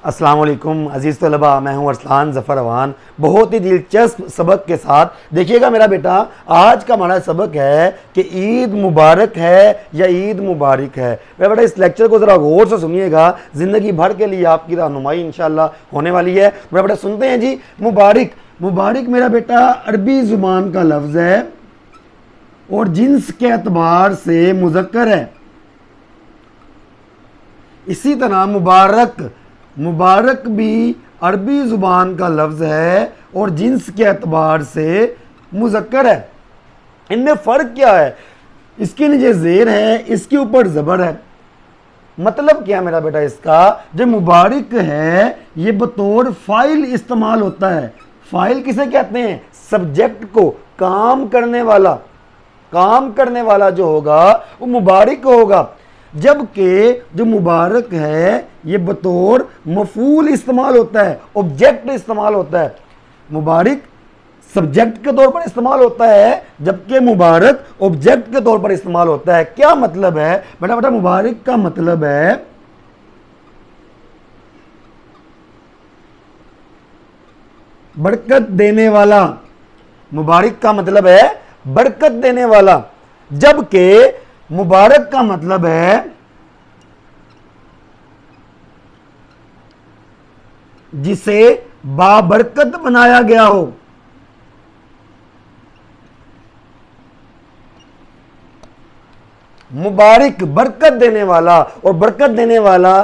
अस्सलाम वालेकुम अज़ीज़ तलबा, मैं हूं अरसलान ज़फ़र अवान। बहुत ही दिलचस्प सबक के साथ देखिएगा मेरा बेटा। आज का हमारा सबक है कि ईद मुबारक है या ईद मुबारक है। मेरा बेटा इस लेक्चर को ज़रा गौर से सुनिएगा, ज़िंदगी भर के लिए आपकी रहनुमाई इंशाअल्लाह होने वाली है। मेरा बेटा सुनते हैं जी। मुबारक, मुबारक मेरा बेटा अरबी ज़ुबान का लफ्ज़ है और जिन्स के एतबार से मुज़क्कर है। इसी तरह मुबारक, मुबारक भी अरबी ज़ुबान का लफ्ज़ है और जिन्स के एतबार से मुज़क्कर है। इनमें फ़र्क क्या है? इसके नीचे ज़ेर है, इसके ऊपर ज़बर है। मतलब क्या मेरा बेटा इसका? जो मुबारक है ये बतौर फ़ाइल इस्तेमाल होता है। फ़ाइल किसे कहते हैं? सब्जेक्ट को, काम करने वाला। काम करने वाला जो होगा वो मुबारक होगा, जबकि जो मुबारक है ये बतौर मफूल इस्तेमाल होता है, ऑब्जेक्ट इस्तेमाल होता है। मुबारक सब्जेक्ट के तौर पर इस्तेमाल होता है, जबकि मुबारक ऑब्जेक्ट के तौर पर इस्तेमाल होता है। क्या मतलब है बेटा? बेटा मुबारक का मतलब है बरकत देने वाला। मुबारक का मतलब है बरकत देने वाला, जबकि मुबारक का मतलब है जिसे बाबरकत बनाया गया हो। मुबारक बरकत देने वाला, और बरकत देने वाला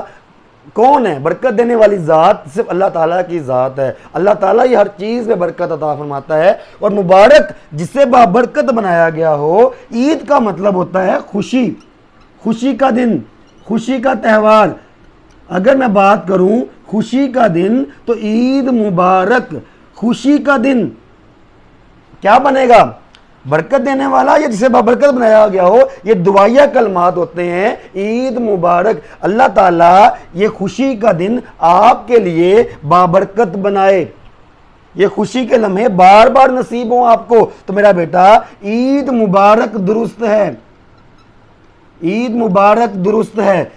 कौन है? बरकत देने वाली ज़ात सिर्फ अल्लाह ताला की ज़ात है। अल्लाह ताला ही हर चीज़ में बरकत अता फरमाता है। और मुबारक जिसे बाबरकत बनाया गया हो। ईद का मतलब होता है खुशी, खुशी का दिन, खुशी का त्यौहार। अगर मैं बात करूं खुशी का दिन, तो ईद मुबारक खुशी का दिन क्या बनेगा? बरकत देने वाला या जिसे बाबरकत बनाया गया हो। ये दुआया कलमात होते हैं। ईद मुबारक, अल्लाह ताला ये खुशी का दिन आपके लिए बाबरकत बनाए, ये खुशी के लम्हे बार बार नसीब हो आपको। तो मेरा बेटा ईद मुबारक दुरुस्त है, ईद मुबारक दुरुस्त है।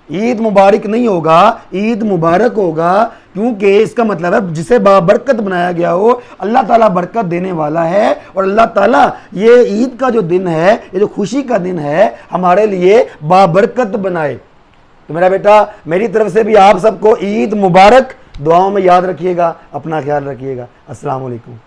ईद मुबारक नहीं होगा, ईद मुबारक होगा, क्योंकि इसका मतलब है जिसे बाबरकत बनाया गया हो। अल्लाह ताला बरकत देने वाला है, और अल्लाह ताला ये ईद का जो दिन है, ये जो खुशी का दिन है, हमारे लिए बाबरकत बनाए। तो मेरा बेटा मेरी तरफ से भी आप सबको ईद मुबारक। दुआओं में याद रखिएगा, अपना ख्याल रखिएगा। अस्सलाम वालेकुम।